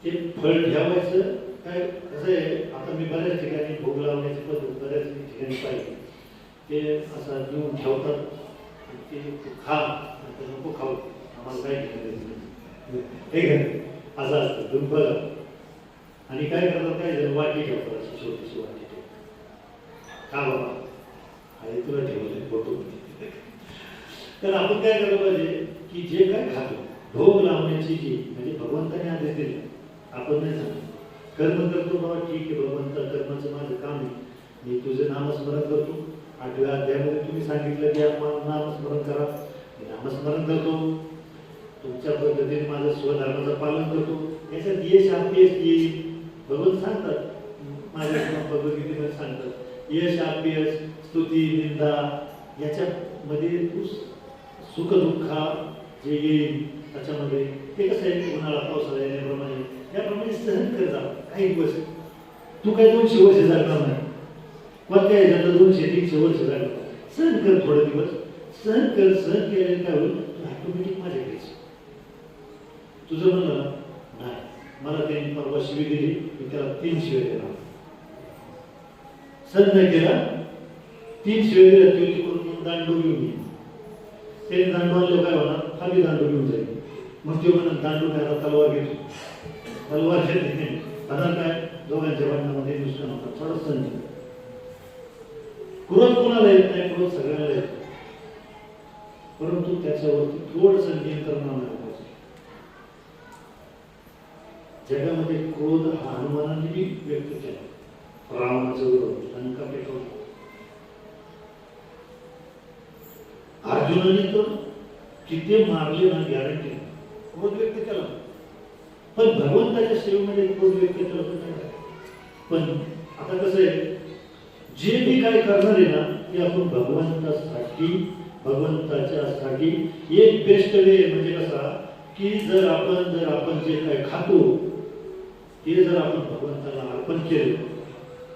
ते फळ ठेवायचं. काय कसं आहे, आता मी बऱ्याच ठिकाणी भोग लावण्याची पद्धत बऱ्याच ठिकाणी पाहिजे. ते असं घेऊन ठेवतात, ते खा नको खाऊ, आम्हाला काय ठिकाणी असं असतं तुम्ही बघा. आणि काय करतात, काय जण वाटी ठेवतात, अशी छोटीशी वाटी ठेवतात, का बाबा आणि तुला ठेवलं फोटो. तर आपण काय करायला पाहिजे की जे काय खातो भोग लावण्याची जी म्हणजे भगवंताने आदेश दिले, आपण नाही सांगतो. कर्म करतो बाबा ठीक आहे, भगवंता कर्माचं माझं काम आहे, मी तुझं नामस्मरण करतो. 8व्या अध्यायामध्ये तुम्ही सांगितलं की आपण नामस्मरण करा, मी नामस्मरण करतो, तुमच्या पद्धतीने माझं स्वधर्माचं पालन करतो. याच्यात यश अपयश येईल, भगवंत सांगतात माझ्या भगवद्गीतेमध्ये सांगतात यश अपयश स्तुती निंदा याच्यामध्ये तू सुख दुःख जे येईल त्याच्यामध्ये ते कसं आहे, उन्हाळा पावसाळा येण्याप्रमाणे याप्रमाणे सहन करत जा. काही दिवस तू काय 200 वर्ष जगणार नाही, कोणत्या ह्याच्यात 200-300 वर्ष जगणार, सहन कर थोडे दिवस, सहन कर. सहन केल्याने काय होईल, तू ऑटोमॅटिक माझ्या घ्यायचं. तुझं म्हणलं नाही, मला त्यांनी परवा शिवी दिली, मी त्याला 3 शिव्या दिला, सहन नाही केला, 3 शिव्या दिल्या, तिकडून दांडू घेऊन त्याने दांडू आणलं काय होणार, खाली दांडू घेऊन जाईल. मग ते म्हणून दांडू काय आता तलवार घेतो, तलवार घेते आता काय दोघांच्या भांडणामध्ये नुकसान होतं. थोडं संधी क्रोध कोणाला येत नाही, क्रोध सगळ्याला येतो, परंतु त्याच्यावरती थोडंसं नियंत्रण आणायला पाहिजे. जगामध्ये क्रोध हा हनुमानाने व्यक्त केला, रावणाचा विरोध लंका पेटवला. अर्जुनाने तर किती मारले ना गॅरंटी क्रोध व्यक्त केला, पण भगवंताच्या सेवेमध्ये क्रोध व्यक्त केला नाही. पण आता कसं आहे, जे मी काय करणार आहे ना ते आपण भगवंतासाठी, भगवंताच्यासाठी एक बेस्ट वे म्हणजे कसा की जर आपण जे काय खातो ते जर आपण भगवंताला अर्पण केलं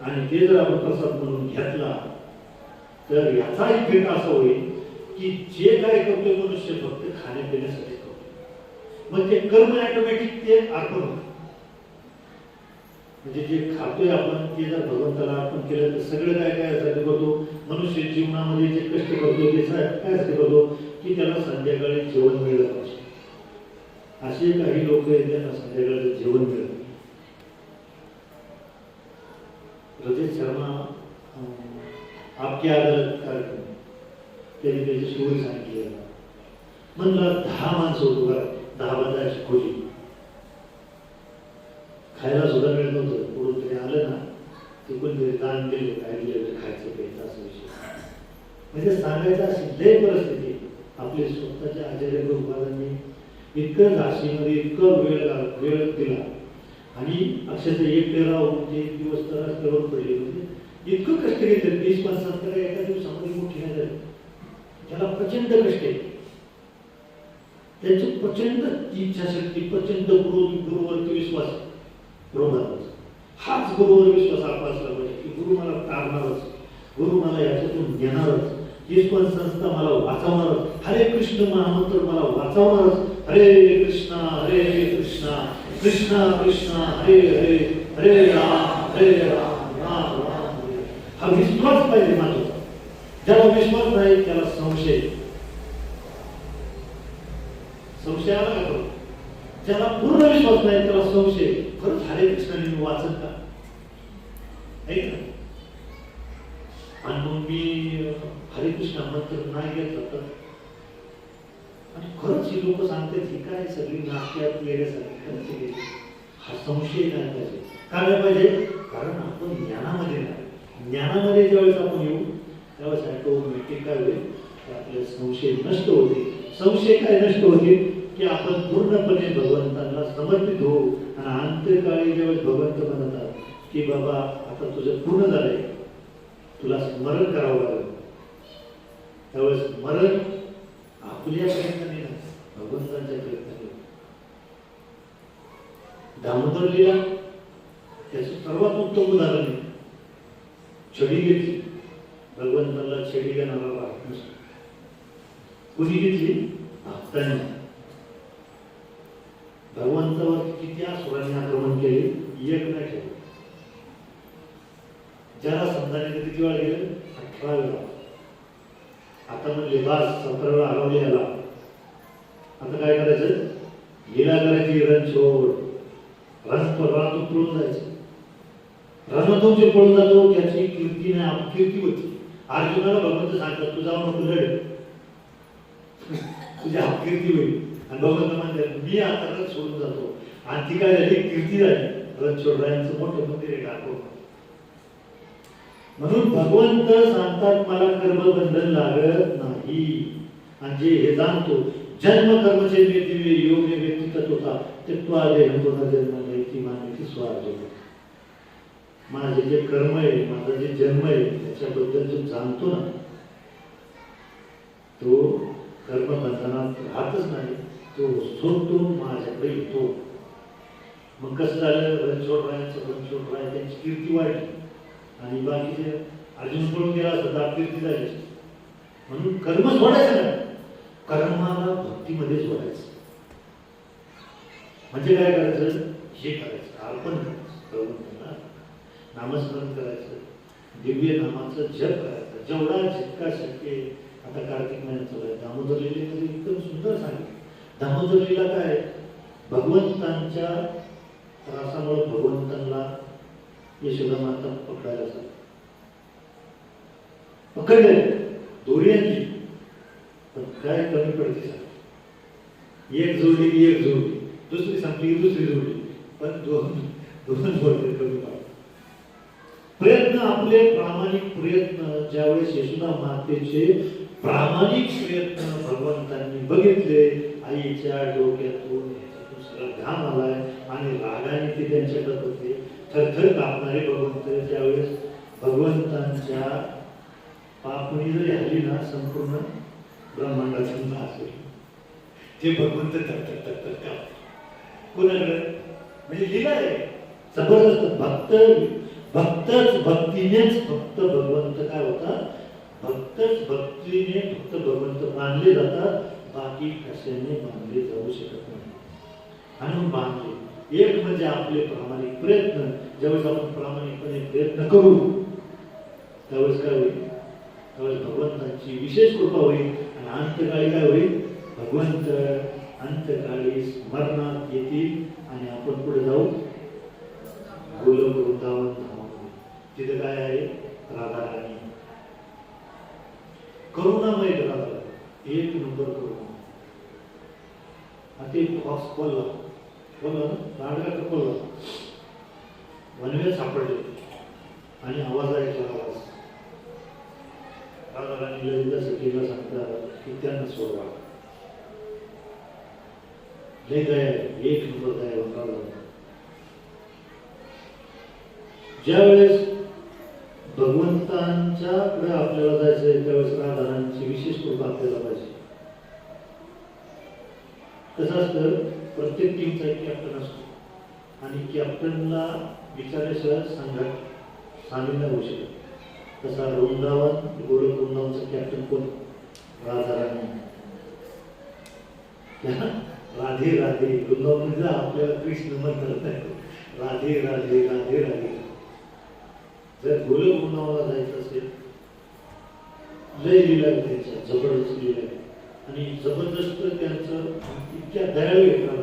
आणि ते जर आपण प्रसाद म्हणून घेतला तर याचा इफेक्ट असा होईल की जे काय करतोय मनुष्य फक्त खाण्यापिण्यासाठी करतो, मग ते कर्म ऑटोमॅटिक ते अर्पण होतं. म्हणजे जे खातोय आपण ते जर भगवंताला अर्पण केलं तर सगळं काय काय यासाठी करतो, मनुष्य जीवनामध्ये जे कष्ट करतो ते कायसाठी करतो की त्याला संध्याकाळी जेवण मिळलं पाहिजे. असे काही लोक आहेत त्यांना संध्याकाळी जेवण मिळत. रजत शर्मा आपकी अदालत कार्यक्रम त्यांनी त्याची स्टोरी सांगितली. म्हणलं 10 माणसं होतो का, 10 बाजाराची खोली, खायला सुद्धा मिळत नव्हतं. पुढून तरी आलं ना ते कोणतरी दान दिले, काय दिले खायचं प्यायचं असा विषय. म्हणजे सांगायचं अशी लय परिस्थिती. आपले स्वतःच्या आचार्य गुरुपादांनी इतकं झाशीमध्ये इतकं वेळ दिला आणि अक्षरशः एक राहून ते दिवस तर रस्त्यावर पडले. म्हणजे इतकं कष्ट घेतले, 20-25 तर एका दिवसामध्ये मोठी नाही झाली. त्याला प्रचंड कष्ट आहे, त्याची प्रचंड इच्छाशक्ती, प्रचंड गुरुवरती विश्वास. हाच गुरुवर विश्वास आपला असला पाहिजे की गुरु मला तारणारच, गुरु मला याच्यातून घेणारच, ही पण संस्था मला वाचवणारच, हरे कृष्ण महामंत्र मला वाचवणारच. हरे कृष्णा कृष्णा कृष्णा हरे हरे, हरे राम राम राम हरे. हा विश्वास पाहिजे माझा. ज्याला विश्वास नाही त्याला संशय आला का करू. ज्याला पूर्ण विश्वास नाही त्याला संशय, खरंच हरे कृष्णाने मी वाचत का आहे का. आणि मग मी हरे कृष्ण मंत्र नाही घेतलं तर, आणि खरंच ही लोक सांगतात ही काय सगळी नाट्यात वेगळ्यासारखी, हा संशय नाही पाहिजे. काय पाहिजे, कारण आपण ज्ञानामध्ये नाही, ज्ञानामध्ये ज्यावेळेस आपण येऊ त्यावेळेस ऑटोमॅटिक काय होईल, आपले संशय नष्ट होते. संशय काय नष्ट होते की आपण पूर्णपणे भगवंतांना समर्पित होऊ. आणि अंत्यकाळी ज्यावेळेस भगवंत म्हणतात की बाबा आता तुझं पूर्ण झालंय, तुला स्मरण करावं लागेल, त्यावेळेस स्मरण आपल्या प्रयत्नाने नाही, भगवंतांच्या प्रयत्नाने. दामोदर लीला त्याचं सर्वात उत्तम उदाहरण आहे. छडी घेतली, भगवंताला छडी घेणारा राहत नसतो. कुणी घेतली, भक्तांनी. भगवंतावर किती असुरांनी आक्रमण केले, एक नाही ठेवलं. ज्याला समजाने किती वेळा गेले, 18 वेळा. आता म्हणले बास 17 वेळा हरवले याला, आता काय करायचं, लीला करायची, रणछोड, रण उतरून जायचं. रणतून जे पळून जातो त्याची कीर्ती नाही, अपकीर्ती होती. अर्जुनाला भगवंत सांगतात तू जाऊ नको लढ, तुझी अपकीर्ती होईल. आणि भगवंत म्हणतात मी आता रथ सोडून जातो. आणि ती काय झाली, कीर्ती झाली. रणछोडरायांचं मोठं मंदिर आहे ठाकूर. म्हणून भगवंत सांगतात मला कर्मबंधन लागत नाही. आणि जे हे जाणतो जन्म कर्मचे दिव्य योग व्यक्तिगत होता त्यक्त्वा देहं पुनर्जन्म नयति मानिती स्वार्जुन. माझे जे कर्म आहे, माझा जे जन्म आहे त्याच्याबद्दल जो जाणतो ना तो कर्मबंधनात राहतच नाही, तो सोडतो माझ्याकडे येतो. मग कसं झालं, रणछोडराय त्यांची कीर्ती वाढली आणि बाकीचे अर्जुन पळून गेला असता कीर्ती झाली. म्हणून कर्म सोडायचं नाही, कर्माला भक्तीमध्ये जोडायचं. म्हणजे काय करायचं, हे करायचं, अर्पण करायचं, नामस्मरण करायचं, दिव्य नामाचं जप करायचं, जेवढा जितका शक्य आता कार्तिक महिन्यात चालू आहे. दामोदर लीलेमध्ये एकदम सुंदर सांगितलं. दामोदर लीला काय, भगवंतांच्या त्रासामुळे भगवंतांना यशोदा माता पकडायला सांग, पकडले दोरी आणली, पण काय कमी पडते सांग, एक जोडली की एक जोडली, दुसरी संपली की दुसरी जोडली, पण दोन जोडले कमी पडले. प्रयत्न, आपले प्रामाणिक प्रयत्न, ज्यावेळेस यशोदा मातेचे प्रामाणिक प्रयत्न भगवंतांनी बघितले, आईच्या डोक्यातून घाम आलाय आणि रागाने ते त्यांच्याकडे होते, थरथर कापणारे भगवंत. ज्यावेळेस भगवंतांच्या पापणी जरी हल्ली ना, संपूर्ण ब्रह्मांडाचा नाश होईल. ते भगवंत थरथर थरथर कापतात. कोणाकडे म्हणजे लीला आहे जबरदस्त. भक्तच भक्तीनेच फक्त भगवंत काय होता, भक्तच भक्तीने फक्त भगवंत मानले जातात, बाकी कशाने मानले जाऊ शकत नाही. आणि बांधले एक म्हणजे आपले प्रामाणिक प्रयत्न. ज्यावेळेस आपण प्रामाणिकपणे प्रयत्न करू त्यावेळेस काय होईल, त्यावेळेस भगवंतांची विशेष कृपा होईल. आणि अंतकाळी काय होईल, भगवंत अंतकाळी स्मरणात येतील आणि आपण पुढे जाऊ गोलोक वृंदावन धामामध्ये. तिथे काय आहे, राधा राणी, करुणामय राधा, एक नंबर करुणा. ते बॉक्स खोलला लांडगा खोलला, वनवेल सापडले आणि आवाज ऐकला. आवाज राधा राणी ललिता सखीला सांगतात की त्यांना सोडवा. लय दया, एक नंबर दया राधा. ज्यावेळेस भगवंतांच्याकडे आपल्याला जायचंय त्यावेळेस राधा राणीची विशेष कृपा आपल्याला पाहिजे. कसं असतं, प्रत्येक टीमचा एक कॅप्टन असतो आणि कॅप्टनला विचारल्याशिवाय संघात सामील नाही होऊ शकत. तसा वृंदावन गोलोक वृंदावनचा कॅप्टन कोण, राधा राणी. राधे राधे वृंदावन आपल्याला कृष्ण म्हणतात नाही, राधे राधे राधे राधे. जर गोलोक वृंदावनाला जायचं असेल, लय लीला त्यांच्या जबरदस्त लीला आहे. आणि जबरदस्त त्यांचं इतक्या दयाळू येतात,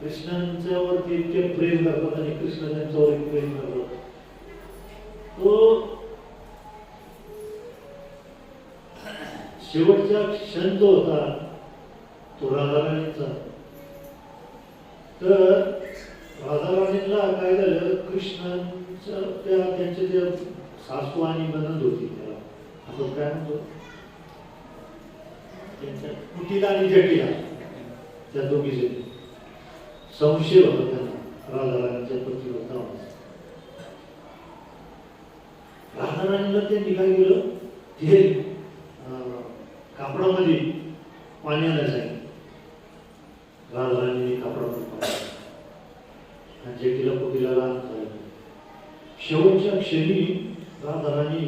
कृष्णांच्यावरती इतके प्रेम करतात आणि कृष्ण त्यांच्यावर प्रेम करतात. तो शेवटचा क्षण जो होता तो राधाराणीचा. तर राधाराणीला काय झालं, कृष्णांच्या त्यांचे जे सासू आणि ननंद होती, त्याला आपण काय म्हणतो, त्यांच्या कुटीला आणि जटीला, त्या दोघीचे संशय होता त्यांना राधाराणीच्या पतीवर. राधाराणीला ते निघाय गेलं, ते कापडामध्ये पाणी आणायचं. राधाराणीने कापडामध्ये पाणी आणि जेटीला कुटीला लहान करायचं. शेवटच्या क्षणी राधाराणी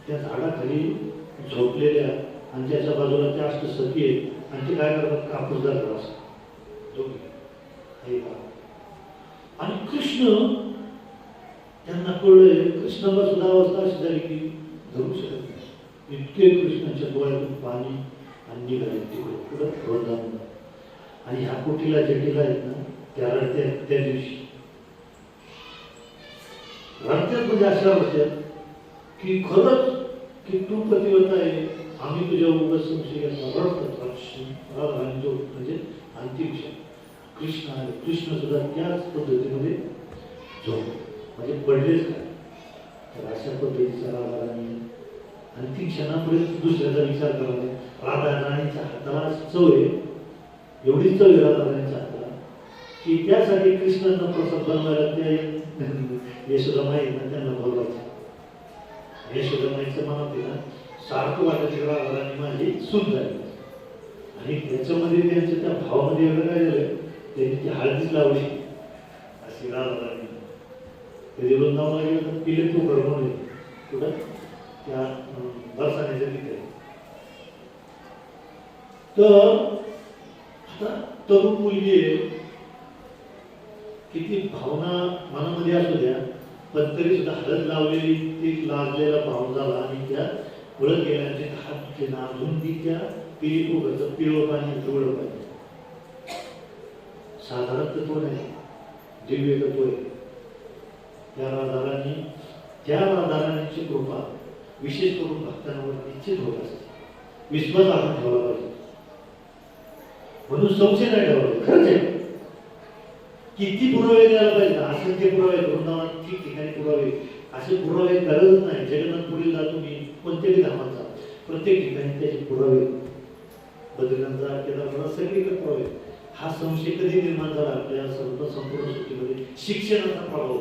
त्या झाडाखाली झोपलेल्या आणि त्याच्या बाजूला त्या असतं सखी आहे आणि ते काय करतात, कापूसदार ग्रास आणि कृष्ण त्यांना कळलंय. कृष्णाला सुद्धा अवस्था अशी झाली की धरू शकत नाही, इतके कृष्णाच्या डोळ्यातून पाणी आणि निघाले तिकडे पुढं वृंदावन. आणि ह्या कुटीला जेटीला आहेत ना, त्या रडत्यात. त्या दिवशी रडत्यात म्हणजे अशा रडत्यात की खरंच की तू पतिव्रता आहे, आम्ही तुझ्या उगाच संशय घेतला. रडतात राधाराणी जो म्हणजे अंतिम क्षण कृष्ण आहे. कृष्ण सुद्धा त्याच पद्धतीमध्ये झोप म्हणजे पडलेच काय. तर अशा पद्धतीचा राधाराणी अंतिम क्षणापर्यंत दुसऱ्याचा विचार करावा. राधाराणीच्या हाताला चव आहे, एवढी चव आहे राधाराणीच्या हाताला की त्यासाठी कृष्णांना प्रसाद बनवायला त्या यशोदामाईंना त्यांना बोलवायचं. यशोदामाईचं मनात ना सारखं वाटायचं राधाराणी माझी सूत झाली. आणि त्याच्यामध्ये त्यांच्या त्या भावामध्ये एवढं काय झालं, त्यांनी ती हळदीच लावली अशी राधाराणी. कधी वृंदावनाला गेलं तर पिले तो घडवून कुठं त्या बरसाण्याच्या तिथे. तर आता तरुण मुलगी आहे, किती भावना मनामध्ये असू द्या, पण तरी सुद्धा हळद लावलेली ती लाजलेला भाव झाला आणि त्या वळत गेल्याचे हात अजून ती त्या पिळीपोगाचं पिवळं पाणी पिवळं पाणी साधारण तत्व नाही, दिव्य तत्व आहे. त्या राधाराणीची कृपा विशेष करून भक्तांवर निश्चित होत असते. विश्वास आपण ठेवला पाहिजे, म्हणून संशय नाही ठेवला पाहिजे. खरंच आहे, किती पुरावे द्यायला पाहिजे, असंख्य पुरावे, वृंदावन ठिकठिकाणी पुरावे, असे पुरावे गरज नाही. जगन्नाथपुरीला तुम्ही कोणत्याही धर्माचा प्रत्येक ठिकाणी त्याचे पुरावे, बद्रीनाथचा केदारनाथ सगळीकडे पुरावे. हा संशय कधी निर्माण झाला आपल्या संपूर्ण सृष्टीमध्ये? शिक्षणाचा प्रभाव,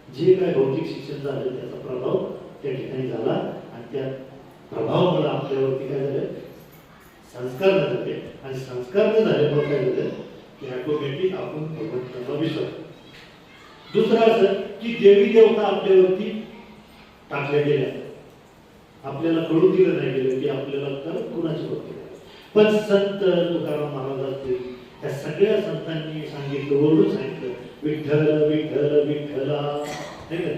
जे काय भौतिक शिक्षण झालं त्याचा प्रभाव त्या ठिकाणी झाला, आणि त्या प्रभावामुळे आपल्यावरती काय झालं, संस्कार झाले, आणि संस्कार न झाल्यामुळे काय झालं की ऑटोमॅटिक आपण भगवंताला विसरतो. दुसरं असं की देवी देवता आपल्यावरती टाकल्या गेल्या, आपल्याला कळू दिलं नाही गेलं की आपल्याला तर कुणाची भक्ती करावी. पण संत तुकाराम महाराज असतील, त्या सगळ्या संतांनी सांगितलं, ओरडून सांगितलं, विठ्ठल विठ्ठल विठ्ठला, नाही का?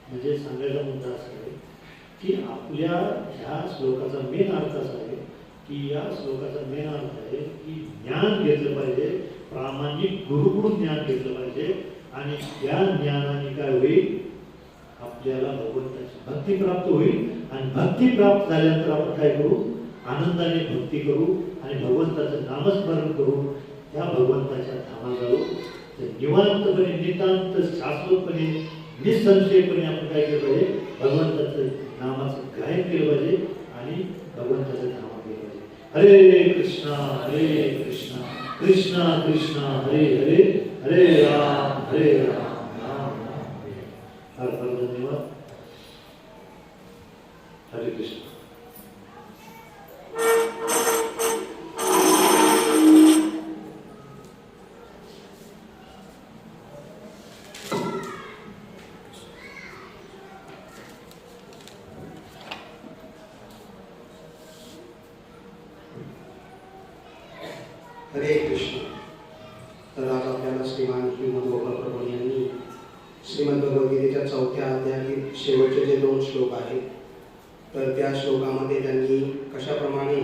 म्हणजे सांगायचा मुद्दा असा आहे की आपल्या ह्या श्लोकाचा मेन अर्थ असा आहे की या श्लोकाचा मेन अर्थ आहे की ज्ञान घेतलं पाहिजे, प्रामाणिक गुरुकडून ज्ञान घेतलं पाहिजे, आणि त्या ज्ञानाने काय होईल, आपल्याला भगवंताची भक्ती प्राप्त होईल, आणि भक्ती प्राप्त झाल्यानंतर आपण काय करू, आनंदाने भक्ती करू, आणि भगवंताचं नामस्मरण करू, त्या भगवंताच्या धामात जाऊ. निवांतपणे, नितांत, शाश्वतपणे, निसंशयपणे आपण काय केलं पाहिजे, भगवंताचं नामाचं गायन केलं पाहिजे, आणि भगवंताचं धामात गेलं पाहिजे. हरे कृष्णा कृष्णा कृष्णा हरे हरे, हरे राम राम राम. फार फार धन्यवाद. हरे कृष्ण. हरे कृष्ण. तर आज आपल्याला श्रीमान श्रीमद गोपाल प्रभू यांनी श्रीमद भगवद्गीतेच्या 4थ्या अध्यायातील शेवटचे जे 2 श्लोक आहेत, तर त्या श्लोकामध्ये त्यांनी कशाप्रमाणे